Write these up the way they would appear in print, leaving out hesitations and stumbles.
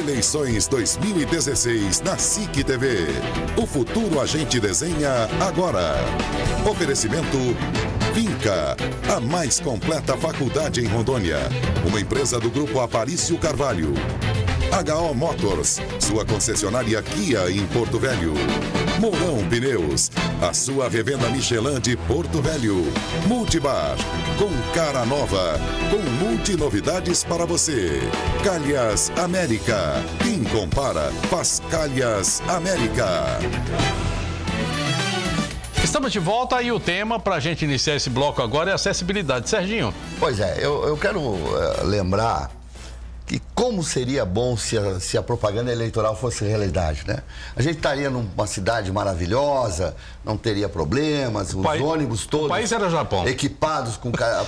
Eleições 2016 na SIC TV. O futuro a gente desenha agora. Oferecimento Vinca, a mais completa faculdade em Rondônia. Uma empresa do Grupo Aparício Carvalho. HO Motors, sua concessionária Kia em Porto Velho. Mourão Pneus, a sua revenda Michelin de Porto Velho. Multibar, com cara nova, com multinovidades para você. Calhas América, quem compara faz Calhas América. Estamos de volta e o tema para a gente iniciar esse bloco agora é acessibilidade. Serginho. Pois é, eu quero lembrar que como seria bom se a propaganda eleitoral fosse realidade, né? A gente estaria numa cidade maravilhosa, não teria problemas, os ônibus todos... O país era Japão. Equipados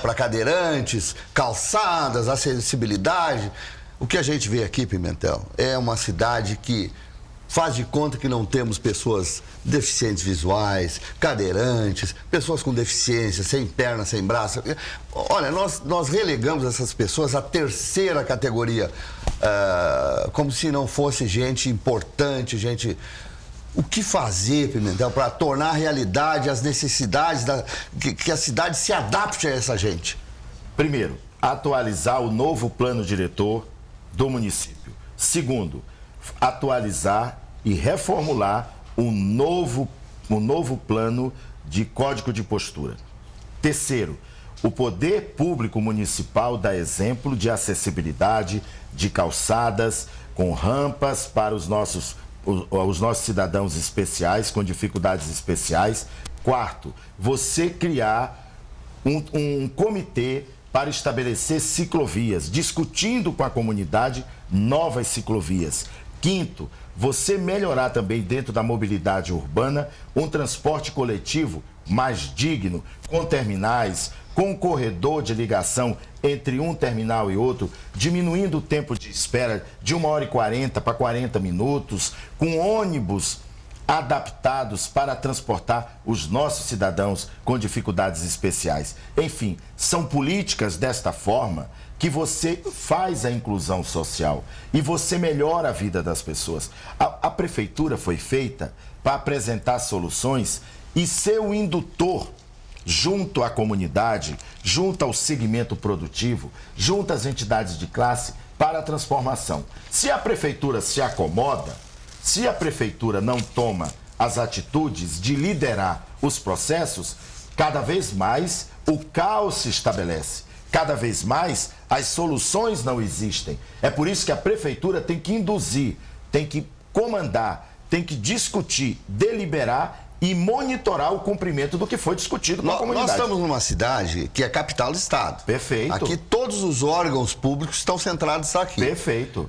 para cadeirantes, calçadas, acessibilidade. O que a gente vê aqui, Pimentel, é uma cidade que faz de conta que não temos pessoas deficientes visuais, cadeirantes, pessoas com deficiência, sem perna, sem braço. Olha, nós relegamos essas pessoas à terceira categoria, como se não fosse gente importante, gente... O que fazer, Pimentel, para tornar realidade as necessidades, que a cidade se adapte a essa gente? Primeiro, atualizar o novo plano diretor do município. Segundo, atualizar e reformular um novo plano de código de postura. Terceiro, o poder público municipal dá exemplo de acessibilidade, de calçadas, com rampas para os nossos cidadãos especiais, com dificuldades especiais. Quarto, você criar um comitê para estabelecer ciclovias, discutindo com a comunidade novas ciclovias. Quinto, você melhorar também dentro da mobilidade urbana um transporte coletivo mais digno, com terminais, com corredor de ligação entre um terminal e outro, diminuindo o tempo de espera de 1h40 para 40 minutos, com ônibus adaptados para transportar os nossos cidadãos com dificuldades especiais. Enfim, são políticas desta forma que você faz a inclusão social e você melhora a vida das pessoas. A prefeitura foi feita para apresentar soluções e ser o indutor junto à comunidade, junto ao segmento produtivo, junto às entidades de classe para a transformação. Se a prefeitura se acomoda, se a prefeitura não toma as atitudes de liderar os processos, cada vez mais o caos se estabelece. Cada vez mais as soluções não existem. É por isso que a prefeitura tem que induzir, tem que comandar, tem que discutir, deliberar e monitorar o cumprimento do que foi discutido com a comunidade. Nós estamos numa cidade que é capital do estado. Perfeito. Aqui todos os órgãos públicos estão centrados aqui. Perfeito.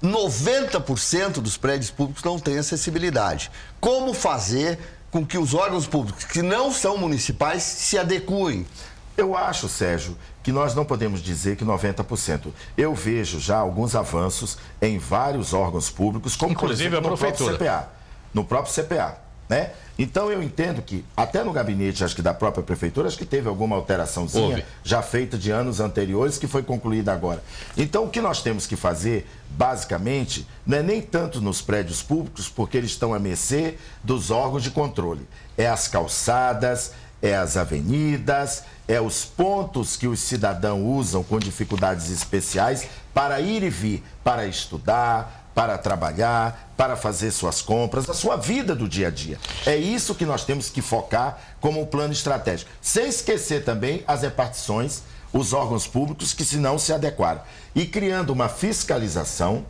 90% dos prédios públicos não têm acessibilidade. Como fazer com que os órgãos públicos que não são municipais se adequem? Eu acho, Sérgio, que nós não podemos dizer que 90%. Eu vejo já alguns avanços em vários órgãos públicos, como inclusive a prefeitura. No próprio CPA, né? Então eu entendo que até no gabinete, acho que da própria prefeitura, acho que teve alguma alteraçãozinha já feita de anos anteriores que foi concluída agora. Então o que nós temos que fazer, basicamente, não é nem tanto nos prédios públicos, porque eles estão à mercê dos órgãos de controle. É as calçadas, é as avenidas, é os pontos que os cidadãos usam com dificuldades especiais para ir e vir, para estudar, para trabalhar, para fazer suas compras, a sua vida do dia a dia. É isso que nós temos que focar como um plano estratégico. Sem esquecer também as repartições, os órgãos públicos que se não se adequaram. E criando uma fiscalização,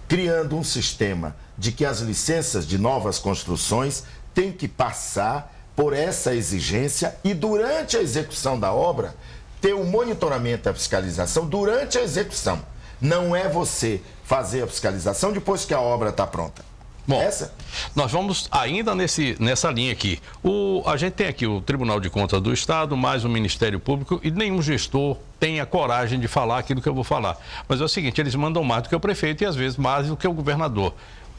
criando um sistema de que as licenças de novas construções têm que passar por essa exigência e durante a execução da obra ter o monitoramento e a fiscalização durante a execução. Não é você fazer a fiscalização depois que a obra está pronta. Bom, nós vamos ainda nessa linha aqui. A gente tem aqui o Tribunal de Contas do Estado, mais o Ministério Público, e nenhum gestor tem a coragem de falar aquilo que eu vou falar. Mas é o seguinte, eles mandam mais do que o prefeito e às vezes mais do que o governador.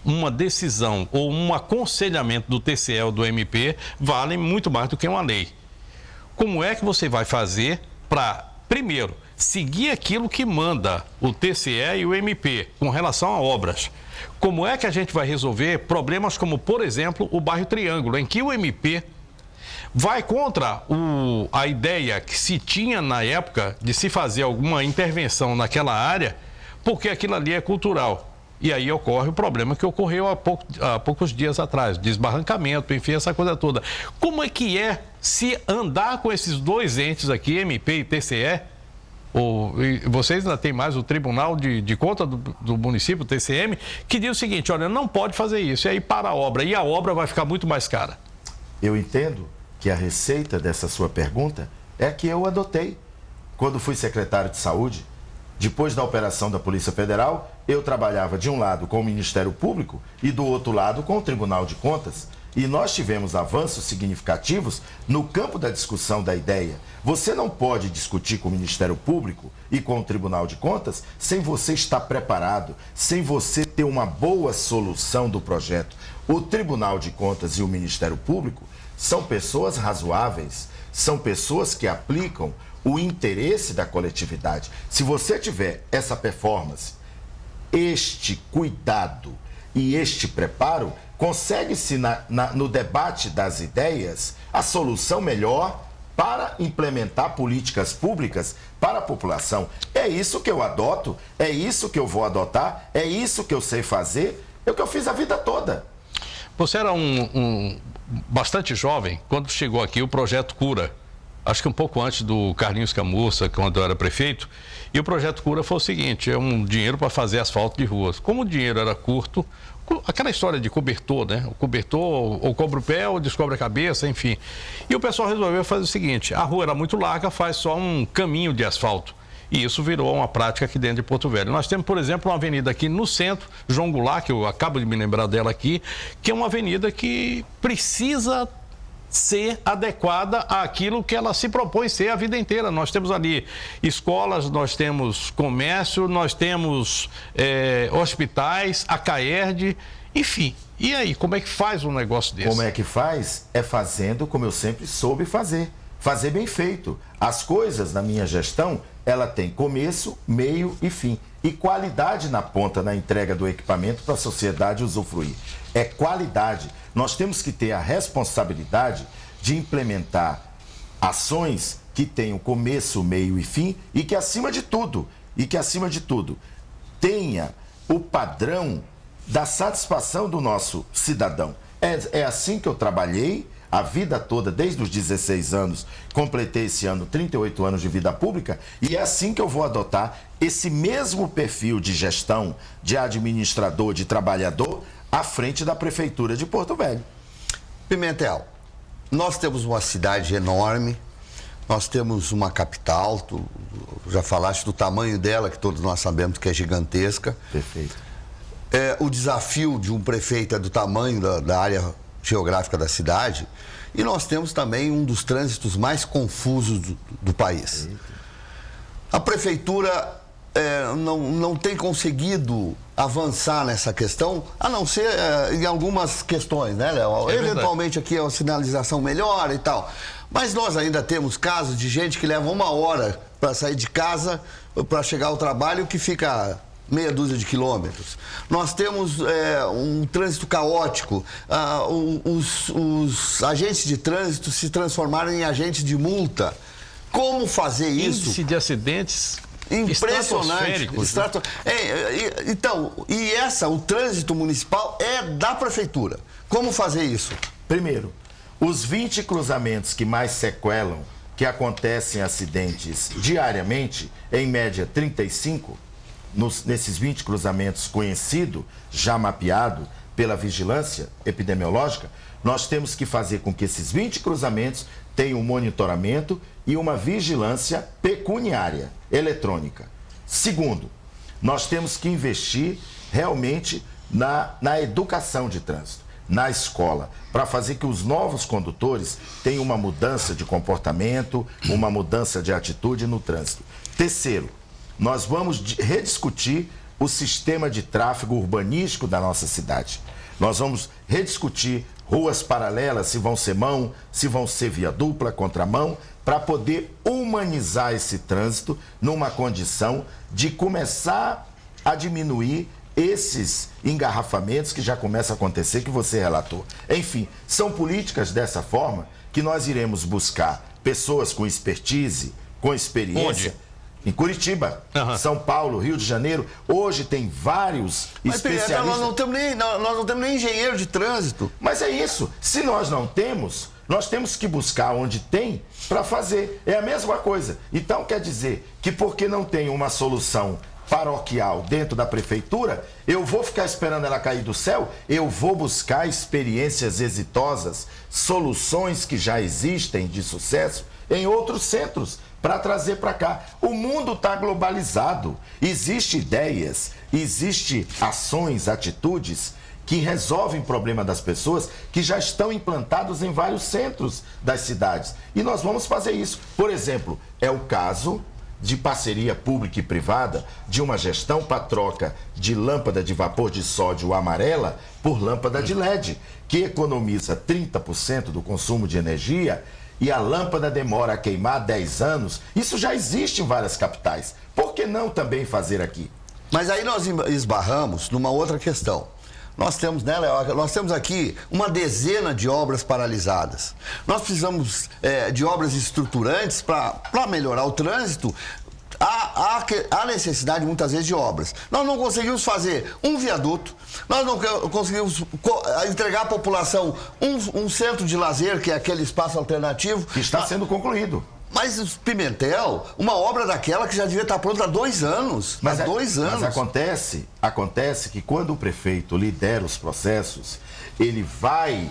Uma decisão ou um aconselhamento do TCE ou do MP vale muito mais do que uma lei. Como é que você vai fazer para primeiro, seguir aquilo que manda o TCE e o MP com relação a obras. Como é que a gente vai resolver problemas como, por exemplo, o bairro Triângulo, em que o MP vai contra a ideia que se tinha na época de se fazer alguma intervenção naquela área, porque aquilo ali é cultural. E aí ocorre o problema que ocorreu há poucos dias atrás, desbarrancamento, enfim, essa coisa toda. Como é que se andar com esses dois entes aqui, MP e TCE? E vocês ainda têm mais o Tribunal de Contas do município, TCM, que diz o seguinte, olha, não pode fazer isso, e aí para a obra, e a obra vai ficar muito mais cara. Eu entendo que a receita dessa sua pergunta é a que eu adotei quando fui secretário de Saúde. Depois da operação da Polícia Federal, eu trabalhava de um lado com o Ministério Público e do outro lado com o Tribunal de Contas. E nós tivemos avanços significativos no campo da discussão da ideia. Você não pode discutir com o Ministério Público e com o Tribunal de Contas sem você estar preparado, sem você ter uma boa solução do projeto. O Tribunal de Contas e o Ministério Público são pessoas razoáveis, são pessoas que aplicam o interesse da coletividade. Se você tiver essa performance, este cuidado e este preparo, consegue-se no debate das ideias a solução melhor para implementar políticas públicas para a população. É isso que eu adoto, é isso que eu vou adotar, é isso que eu sei fazer, é o que eu fiz a vida toda. Você era bastante jovem quando chegou aqui o Projeto Cura. Acho que um pouco antes do Carlinhos Camurça, quando eu era prefeito, e o Projeto Cura foi o seguinte, é um dinheiro para fazer asfalto de ruas. Como o dinheiro era curto, aquela história de cobertor, né? O cobertor ou cobre o pé ou descobre a cabeça, enfim. E o pessoal resolveu fazer o seguinte, a rua era muito larga, faz só um caminho de asfalto. E isso virou uma prática aqui dentro de Porto Velho. Nós temos, por exemplo, uma avenida aqui no centro, João Goulart, que eu acabo de me lembrar dela aqui, que é uma avenida que precisa ser adequada àquilo que ela se propõe ser a vida inteira. Nós temos ali escolas, nós temos comércio, nós temos hospitais, a CAERD, enfim. E aí, como é que faz um negócio desse? Como é que faz? É fazendo como eu sempre soube fazer. Fazer bem feito. As coisas na minha gestão, ela tem começo, meio e fim. E qualidade na ponta, na entrega do equipamento para a sociedade usufruir. É qualidade. Nós temos que ter a responsabilidade de implementar ações que tenham começo, meio e fim e que, acima de tudo, tenha o padrão da satisfação do nosso cidadão. É assim que eu trabalhei a vida toda, desde os 16 anos, completei esse ano 38 anos de vida pública, e é assim que eu vou adotar esse mesmo perfil de gestão, de administrador, de trabalhador, à frente da Prefeitura de Porto Velho. Pimentel, nós temos uma cidade enorme, nós temos uma capital, tu já falaste do tamanho dela, que todos nós sabemos que é gigantesca. Perfeito. O desafio de um prefeito é do tamanho da área geográfica da cidade, e nós temos também um dos trânsitos mais confusos do país. A prefeitura não tem conseguido avançar nessa questão, a não ser em algumas questões, né, Léo? Eventualmente aqui é uma sinalização melhor e tal, mas nós ainda temos casos de gente que leva 1 hora para sair de casa, para chegar ao trabalho, que fica meia dúzia de quilômetros. Nós temos um trânsito caótico. Os agentes de trânsito se transformaram em agentes de multa. Como fazer isso? Índice de acidentes impressionante. Então, o trânsito municipal é da prefeitura. Como fazer isso? Primeiro, os 20 cruzamentos que mais sequelam, que acontecem acidentes diariamente, em média 35, nesses 20 cruzamentos conhecidos, já mapeado pela vigilância epidemiológica, nós temos que fazer com que esses 20 cruzamentos tenham um monitoramento e uma vigilância pecuniária, eletrônica. Segundo, nós temos que investir realmente na educação de trânsito, na escola, para fazer que os novos condutores tenham uma mudança de comportamento, uma mudança de atitude no trânsito. Terceiro, nós vamos rediscutir o sistema de tráfego urbanístico da nossa cidade. Nós vamos rediscutir ruas paralelas, se vão ser mão, se vão ser via dupla, contramão. para poder humanizar esse trânsito numa condição de começar a diminuir esses engarrafamentos que já começam a acontecer, que você relatou. Enfim, são políticas dessa forma que nós iremos buscar pessoas com expertise, com experiência. Onde? Em Curitiba, São Paulo, Rio de Janeiro. Hoje tem vários especialistas. Nós não temos nem engenheiro de trânsito. Mas é isso. Se nós não temos, nós temos que buscar onde tem para fazer. É a mesma coisa. Então quer dizer que porque não tem uma solução paroquial dentro da prefeitura, eu vou ficar esperando ela cair do céu? Eu vou buscar experiências exitosas, soluções que já existem de sucesso em outros centros para trazer para cá. O mundo está globalizado. Existem ideias, existem ações, atitudes que resolvem o problema das pessoas que já estão implantados em vários centros das cidades. E nós vamos fazer isso. Por exemplo, é o caso de parceria pública e privada de uma gestão para troca de lâmpada de vapor de sódio amarela por lâmpada de LED, que economiza 30% do consumo de energia e a lâmpada demora a queimar 10 anos. Isso já existe em várias capitais. Por que não também fazer aqui? Mas aí nós esbarramos numa outra questão. Nós temos, né, Léo, nós temos aqui uma dezena de obras paralisadas. Nós precisamos de obras estruturantes para melhorar o trânsito. Há necessidade, muitas vezes, de obras. Nós não conseguimos fazer um viaduto, nós não conseguimos entregar à população um centro de lazer, que é aquele espaço alternativo. Que está sendo concluído. Mas Pimentel, uma obra daquela que já devia estar pronta há 2 anos. Mas há 2 anos. Mas acontece que quando o prefeito lidera os processos, ele vai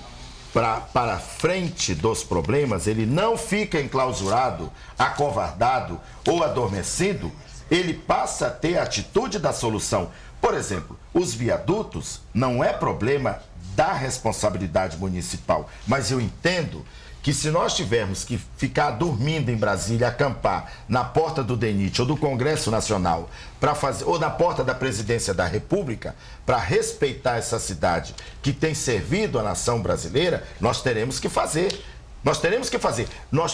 para frente dos problemas, ele não fica enclausurado, acovardado ou adormecido, ele passa a ter a atitude da solução. Por exemplo, os viadutos não é problema da responsabilidade municipal, mas eu entendo que se nós tivermos que ficar dormindo em Brasília, acampar na porta do DENIT ou do Congresso Nacional, ou na porta da Presidência da República, para respeitar essa cidade que tem servido a nação brasileira, nós teremos que fazer. Nós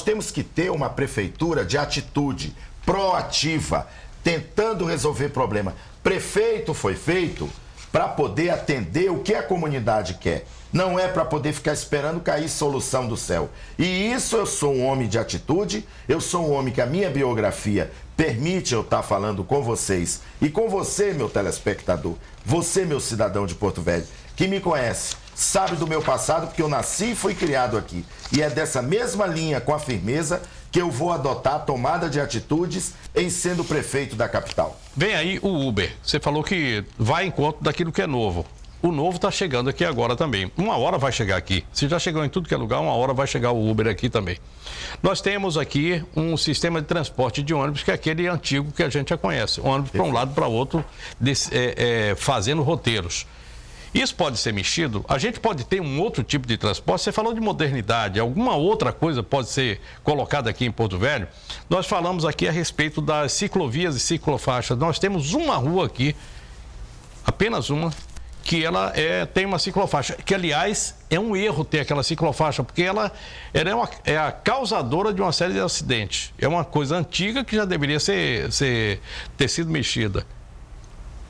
temos que ter uma prefeitura de atitude proativa, tentando resolver problema. Prefeito foi feito para poder atender o que a comunidade quer. Não é para poder ficar esperando cair solução do céu. E isso eu sou um homem de atitude, eu sou um homem que a minha biografia permite eu estar falando com vocês. E com você, meu telespectador, você, meu cidadão de Porto Velho, que me conhece, sabe do meu passado, porque eu nasci e fui criado aqui. E é dessa mesma linha, com a firmeza, que eu vou adotar a tomada de atitudes em sendo prefeito da capital. Vem aí o Uber. Você falou que vai em conta daquilo que é novo. O novo está chegando aqui agora também. Uma hora vai chegar aqui. Se já chegou em tudo que é lugar, uma hora vai chegar o Uber aqui também. Nós temos aqui um sistema de transporte de ônibus, que é aquele antigo que a gente já conhece. Ônibus para um lado, para o outro, fazendo roteiros. Isso pode ser mexido? A gente pode ter um outro tipo de transporte? Você falou de modernidade, alguma outra coisa pode ser colocada aqui em Porto Velho? Nós falamos aqui a respeito das ciclovias e ciclofaixas. Nós temos uma rua aqui, apenas uma, que ela tem uma ciclofaixa, que aliás é um erro ter aquela ciclofaixa, porque ela é a causadora de uma série de acidentes. É uma coisa antiga que já deveria ter sido mexida.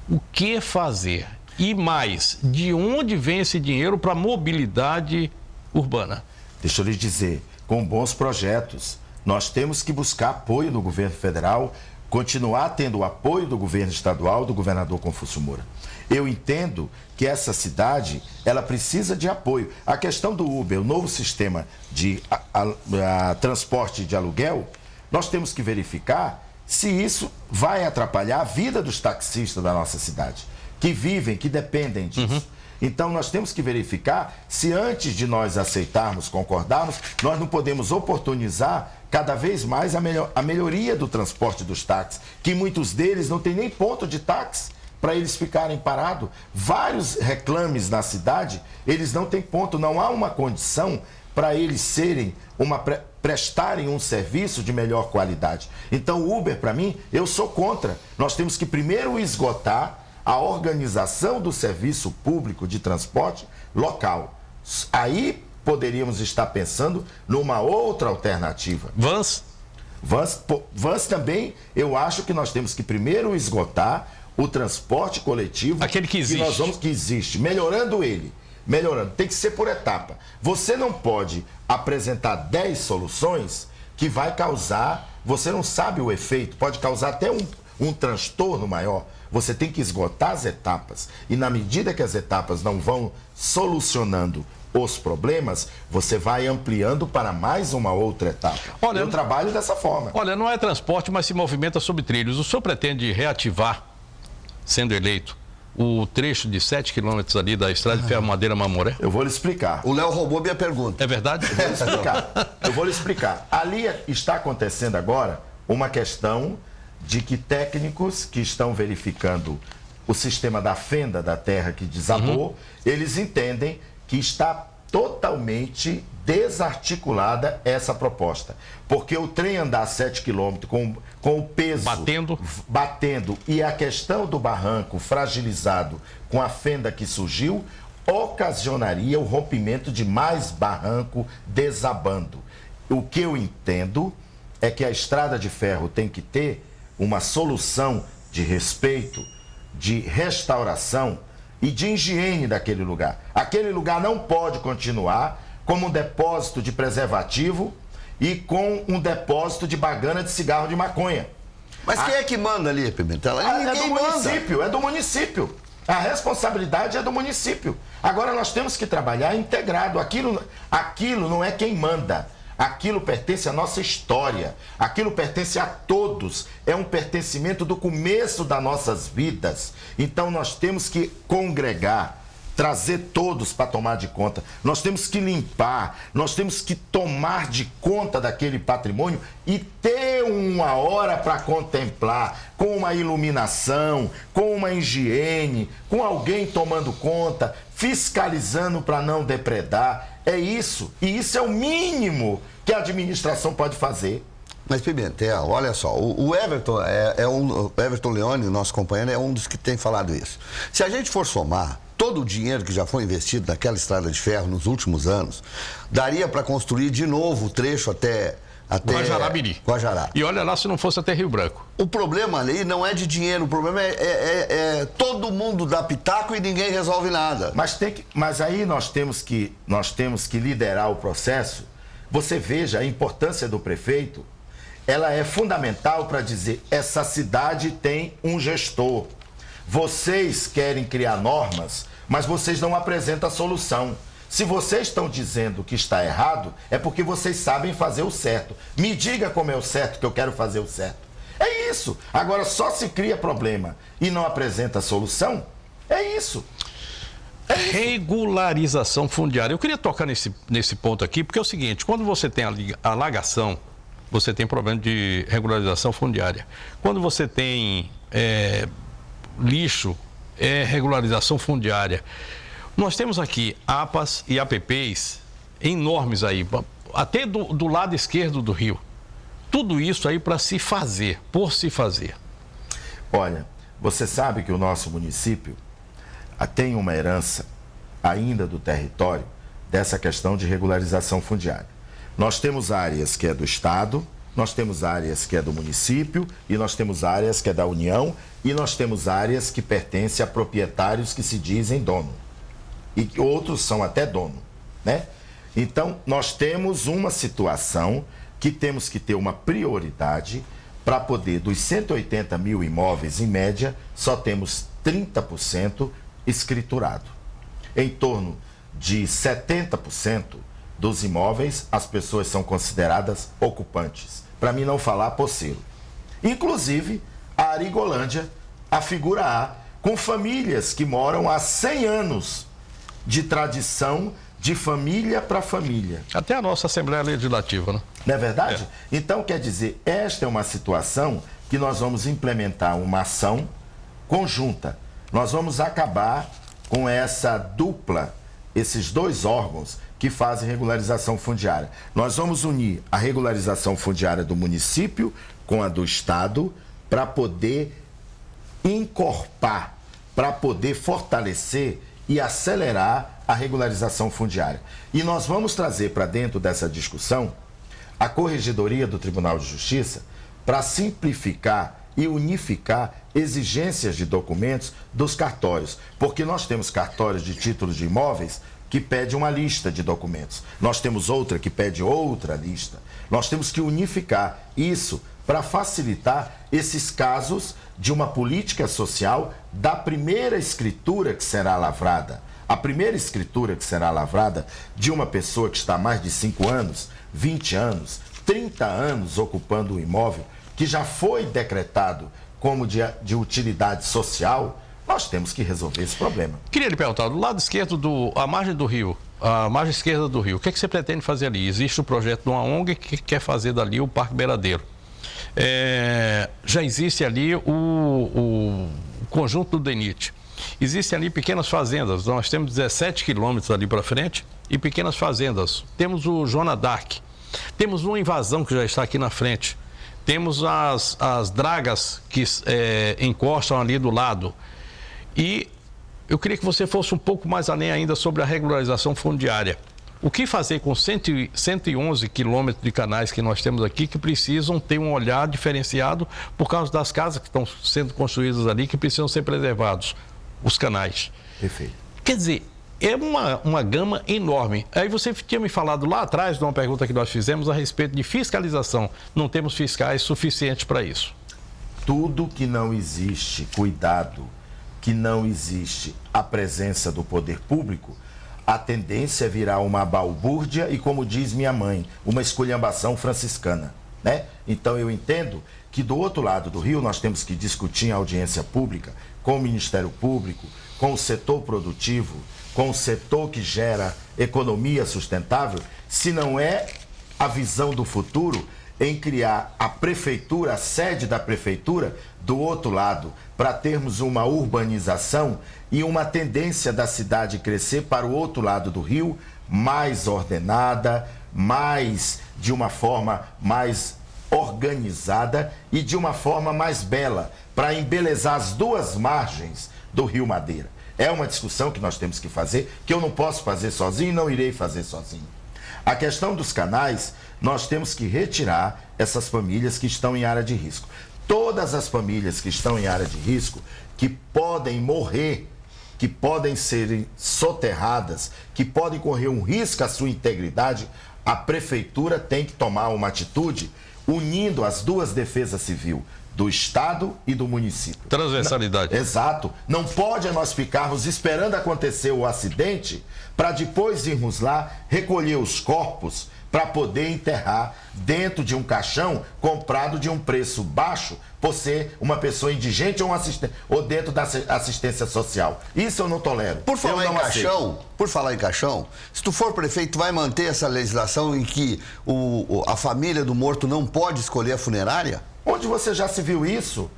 O que fazer? E mais, de onde vem esse dinheiro para mobilidade urbana? Deixa eu lhe dizer, com bons projetos, nós temos que buscar apoio do governo federal, continuar tendo o apoio do governo estadual, do governador Confúcio Moura. Eu entendo que essa cidade, ela precisa de apoio. A questão do Uber, o novo sistema de transporte de aluguel, nós temos que verificar se isso vai atrapalhar a vida dos taxistas da nossa cidade, que vivem, que dependem disso. Então, nós temos que verificar se antes de nós aceitarmos, concordarmos, nós não podemos oportunizar cada vez mais a melhoria do transporte dos táxis, que muitos deles não têm nem ponto de táxi para eles ficarem parados. Vários reclames na cidade, eles não têm ponto, não há uma condição para eles prestarem um serviço de melhor qualidade. Então, o Uber, para mim, eu sou contra. Nós temos que primeiro esgotar a organização do serviço público de transporte local. Aí poderíamos estar pensando numa outra alternativa. Vans também, eu acho que nós temos que primeiro esgotar o transporte coletivo. Aquele que existe. Que existe, melhorando ele. Melhorando, tem que ser por etapa. Você não pode apresentar 10 soluções que vai causar, você não sabe o efeito, pode causar até um transtorno maior. Você tem que esgotar as etapas. E na medida que as etapas não vão solucionando os problemas, você vai ampliando para mais uma outra etapa. Olha, eu trabalho dessa forma. Olha, não é transporte, mas se movimenta sobre trilhos. O senhor pretende reativar, sendo eleito, o trecho de 7 quilômetros ali da Estrada de Ferro Madeira Mamoré? Eu vou lhe explicar. O Léo roubou minha pergunta. É verdade? Eu vou lhe explicar. Ali está acontecendo agora uma questão de que técnicos que estão verificando o sistema da fenda da terra que desabou, eles entendem que está totalmente desarticulada essa proposta. Porque o trem andar 7 quilômetros com o peso... Batendo. E a questão do barranco fragilizado com a fenda que surgiu, ocasionaria o rompimento de mais barranco desabando. O que eu entendo é que a estrada de ferro tem que ter uma solução de respeito, de restauração e de higiene daquele lugar. Aquele lugar não pode continuar como um depósito de preservativo e com um depósito de bagana de cigarro de maconha. Mas quem é que manda ali, Pimentel? É do município. A responsabilidade é do município. Agora nós temos que trabalhar integrado. Aquilo não é quem manda. Aquilo pertence à nossa história. Aquilo pertence a todos. É um pertencimento do começo das nossas vidas. Então nós temos que congregar, trazer todos para tomar de conta. Nós temos que limpar, nós temos que tomar de conta daquele patrimônio e ter uma hora para contemplar, com uma iluminação, com uma higiene, com alguém tomando conta, fiscalizando para não depredar. É isso. E isso é o mínimo que a administração pode fazer. Mas, Pimentel, olha só, o Everton, o Everton Leone, nosso companheiro, é um dos que tem falado isso. Se a gente for somar todo o dinheiro que já foi investido naquela estrada de ferro nos últimos anos, daria para construir de novo o trecho até Guajará-Mirim. E olha lá se não fosse até Rio Branco. O problema ali não é de dinheiro, o problema é todo mundo dá pitaco e ninguém resolve nada. Mas aí nós temos que liderar o processo. Você veja a importância do prefeito, ela é fundamental para dizer, essa cidade tem um gestor. Vocês querem criar normas, mas vocês não apresentam a solução. Se vocês estão dizendo que está errado, é porque vocês sabem fazer o certo. Me diga como é o certo, que eu quero fazer o certo. É isso. Agora, só se cria problema e não apresenta a solução, é isso. Regularização fundiária. Eu queria tocar nesse ponto aqui, porque é o seguinte, quando você tem alagação, você tem problema de regularização fundiária. Quando você tem lixo, regularização fundiária. Nós temos aqui APAs e APPs enormes aí, até do lado esquerdo do rio. Tudo isso aí para se fazer, por se fazer. Olha, você sabe que o nosso município tem uma herança ainda do território dessa questão de regularização fundiária. Nós temos áreas que é do Estado, nós temos áreas que é do município e nós temos áreas que é da União e nós temos áreas que pertencem a proprietários que se dizem dono. E outros são até dono, né? Então, nós temos uma situação que temos que ter uma prioridade para poder, dos 180 mil imóveis, em média, só temos 30% escriturado. Em torno de 70% dos imóveis, as pessoas são consideradas ocupantes. Para mim não falar posseiro. Inclusive, a Arigolândia, a figura A, com famílias que moram há 100 anos de tradição de família para família. Até a nossa Assembleia Legislativa, né? Não é verdade? Então, quer dizer, esta é uma situação que nós vamos implementar uma ação conjunta. Nós vamos acabar com essa dupla, esses dois órgãos que fazem regularização fundiária. Nós vamos unir a regularização fundiária do município com a do Estado para poder encorpar, para poder fortalecer e acelerar a regularização fundiária. E nós vamos trazer para dentro dessa discussão a Corregedoria do Tribunal de Justiça para simplificar e unificar exigências de documentos dos cartórios, porque nós temos cartórios de títulos de imóveis que pede uma lista de documentos. Nós temos outra que pede outra lista. Nós temos que unificar isso para facilitar esses casos de uma política social da primeira escritura que será lavrada. A primeira escritura que será lavrada de uma pessoa que está há mais de 5 anos, 20 anos, 30 anos ocupando o imóvel, que já foi decretado como de utilidade social, nós temos que resolver esse problema. Queria lhe perguntar, do lado esquerdo, a margem do rio, a margem esquerda do rio, o que você pretende fazer ali? Existe o projeto de uma ONG que quer fazer dali o Parque Beiradeiro. Já existe ali o conjunto do DENIT. Existem ali pequenas fazendas, nós temos 17 quilômetros ali para frente e pequenas fazendas. Temos o Joana d'Arc, temos uma invasão que já está aqui na frente, temos as dragas que encostam ali do lado. E eu queria que você fosse um pouco mais além ainda sobre a regularização fundiária. O que fazer com 111 quilômetros de canais que nós temos aqui que precisam ter um olhar diferenciado por causa das casas que estão sendo construídas ali que precisam ser preservados, os canais. Perfeito. Quer dizer, é uma gama enorme. Aí você tinha me falado lá atrás de uma pergunta que nós fizemos a respeito de fiscalização. Não temos fiscais suficientes para isso. Tudo que não existe cuidado, que não existe a presença do poder público, a tendência é virar uma balbúrdia e, como diz minha mãe, uma esculhambação franciscana, né? Então eu entendo que do outro lado do rio nós temos que discutir em audiência pública com o Ministério Público, com o setor produtivo, com o setor que gera economia sustentável, se não é a visão do futuro em criar a prefeitura, a sede da prefeitura, do outro lado, para termos uma urbanização e uma tendência da cidade crescer para o outro lado do rio, mais ordenada, de uma forma mais organizada e de uma forma mais bela, para embelezar as duas margens do Rio Madeira. É uma discussão que nós temos que fazer, que eu não posso fazer sozinho e não irei fazer sozinho. A questão dos canais, nós temos que retirar essas famílias que estão em área de risco. Todas as famílias que estão em área de risco, que podem morrer, que podem ser soterradas, que podem correr um risco à sua integridade, a prefeitura tem que tomar uma atitude unindo as duas defesas civil, do Estado e do município. Transversalidade. Exato. Não pode nós ficarmos esperando acontecer o acidente para depois irmos lá recolher os corpos para poder enterrar dentro de um caixão comprado de um preço baixo por ser uma pessoa indigente ou dentro da assistência social. Isso eu não tolero. Por falar em caixão, se tu for prefeito, tu vai manter essa legislação em que a família do morto não pode escolher a funerária? Onde você já se viu isso?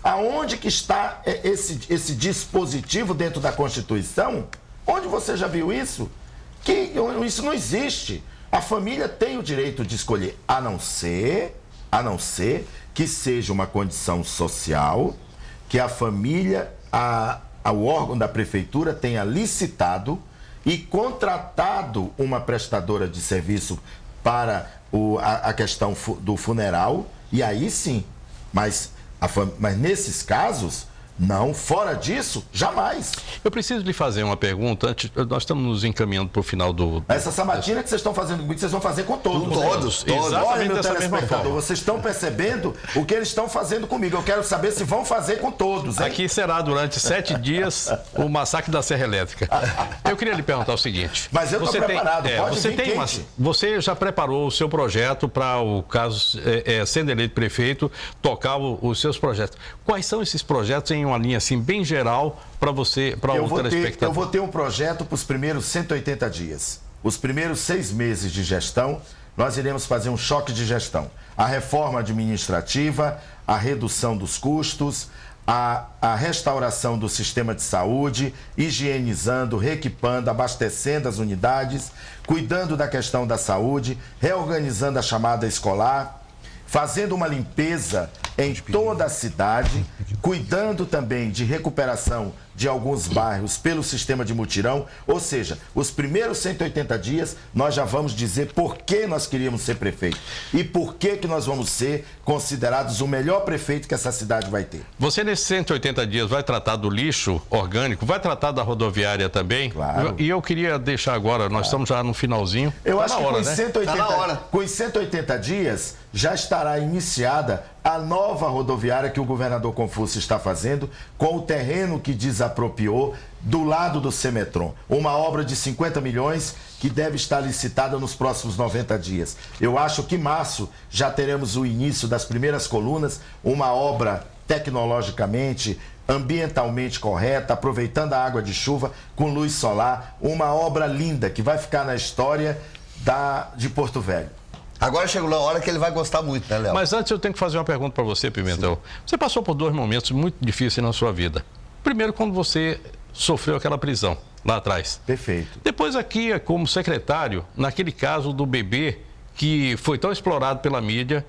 Aonde que está esse dispositivo dentro da Constituição? Onde você já viu isso? Isso não existe. A família tem o direito de escolher, a não ser que seja uma condição social, que a família, o órgão da prefeitura tenha licitado e contratado uma prestadora de serviço para a questão do funeral, e aí sim, mas nesses casos, não, fora disso, jamais. Eu preciso lhe fazer uma pergunta, nós estamos nos encaminhando para o final do... Essa sabatina que vocês estão fazendo comigo, vocês vão fazer com todos. Todos. Exatamente dessa mesma forma. Vocês estão percebendo o que eles estão fazendo comigo. Eu quero saber se vão fazer com todos, hein? Aqui será durante 7 dias o massacre da Serra Elétrica. Eu queria lhe perguntar o seguinte... Mas eu estou preparado, pode vir quente. Você já preparou o seu projeto para o caso, sendo eleito prefeito, tocar os seus projetos. Quais são esses projetos em uma linha assim bem geral para você, para o telespectador? Eu vou ter um projeto para os primeiros 180 dias. Os primeiros 6 meses de gestão, nós iremos fazer um choque de gestão. A reforma administrativa, a redução dos custos, a restauração do sistema de saúde, higienizando, reequipando, abastecendo as unidades, cuidando da questão da saúde, reorganizando a chamada escolar, fazendo uma limpeza em toda a cidade, cuidando também de recuperação de alguns bairros pelo sistema de mutirão, ou seja, os primeiros 180 dias nós já vamos dizer por que nós queríamos ser prefeito e por que nós vamos ser considerados o melhor prefeito que essa cidade vai ter. Você nesses 180 dias vai tratar do lixo orgânico, vai tratar da rodoviária também? Claro. E eu queria deixar agora, nós estamos já no finalzinho. Eu Tá acho na que hora, com, né? 180, com 180 dias já estará iniciada a nova rodoviária que o governador Confúcio está fazendo com o terreno que desapropriou do lado do Semetron. Uma obra de 50 milhões que deve estar licitada nos próximos 90 dias. Eu acho que em março já teremos o início das primeiras colunas, uma obra tecnologicamente, ambientalmente correta, aproveitando a água de chuva com luz solar, uma obra linda que vai ficar na história de Porto Velho. Agora chegou a hora que ele vai gostar muito, né, Léo? Mas antes eu tenho que fazer uma pergunta para você, Pimentel. Sim. Você passou por 2 momentos muito difíceis na sua vida. Primeiro, quando você sofreu aquela prisão lá atrás. Perfeito. Depois aqui, como secretário, naquele caso do bebê que foi tão explorado pela mídia,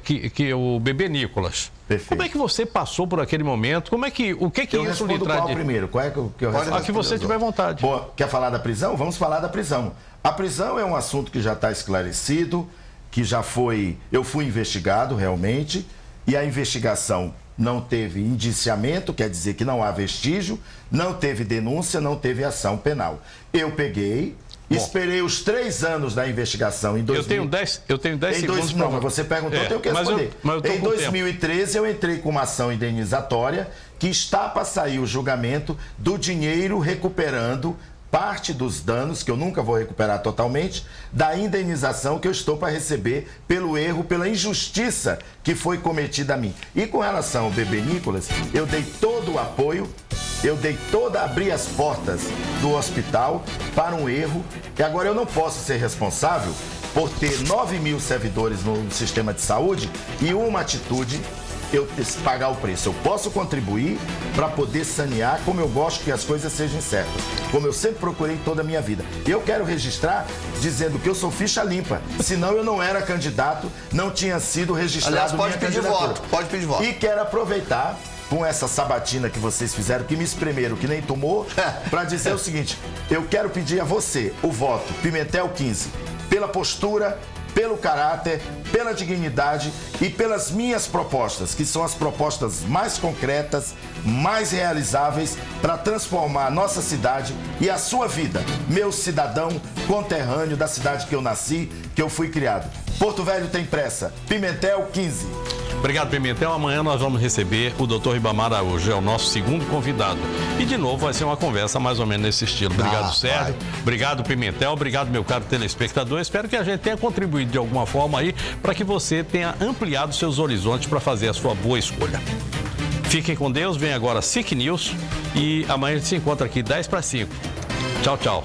que o bebê Nicolas. Perfeito. Como é que você passou por aquele momento? O que isso lhe traz? Primeiro? Qual é que eu respondo? A que você tiver vontade. Bom, quer falar da prisão? Vamos falar da prisão. A prisão é um assunto que já está esclarecido, que eu fui investigado realmente, e a investigação não teve indiciamento, quer dizer que não há vestígio, não teve denúncia, não teve ação penal. Eu peguei, esperei os 3 anos da investigação em 2000. Eu tenho 10 segundos. Não, mas você perguntou, eu tenho que responder. Em 2013, eu entrei com uma ação indenizatória que está para sair o julgamento do dinheiro recuperando parte dos danos, que eu nunca vou recuperar totalmente, da indenização que eu estou para receber pelo erro, pela injustiça que foi cometida a mim. E com relação ao bebê Nicolas, eu dei todo o apoio, abri as portas do hospital para um erro, e agora eu não posso ser responsável por ter 9 mil servidores no sistema de saúde e uma atitude eu pagar o preço. Eu posso contribuir para poder sanear, como eu gosto que as coisas sejam certas, como eu sempre procurei toda a minha vida. E eu quero registrar dizendo que eu sou ficha limpa, senão eu não era candidato, não tinha sido registrado. Aliás, pode pedir voto, pode pedir voto. E quero aproveitar com essa sabatina que vocês fizeram, que me espremeram, que nem tomou, para dizer o seguinte: eu quero pedir a você o voto Pimentel 15, pela postura, pelo caráter, pela dignidade e pelas minhas propostas, que são as propostas mais concretas, mais realizáveis para transformar a nossa cidade e a sua vida, meu cidadão conterrâneo da cidade que eu nasci, que eu fui criado. Porto Velho tem pressa. Pimentel 15. Obrigado, Pimentel. Amanhã nós vamos receber o Dr. Ribamar Araújo, é o nosso segundo convidado. E de novo vai ser uma conversa mais ou menos nesse estilo. Obrigado, Sérgio. Obrigado, Pimentel. Obrigado, meu caro telespectador. Espero que a gente tenha contribuído de alguma forma aí para que você tenha ampliado seus horizontes para fazer a sua boa escolha. Fiquem com Deus. Vem agora SIC News e amanhã a gente se encontra aqui 10 para 5. Tchau, tchau.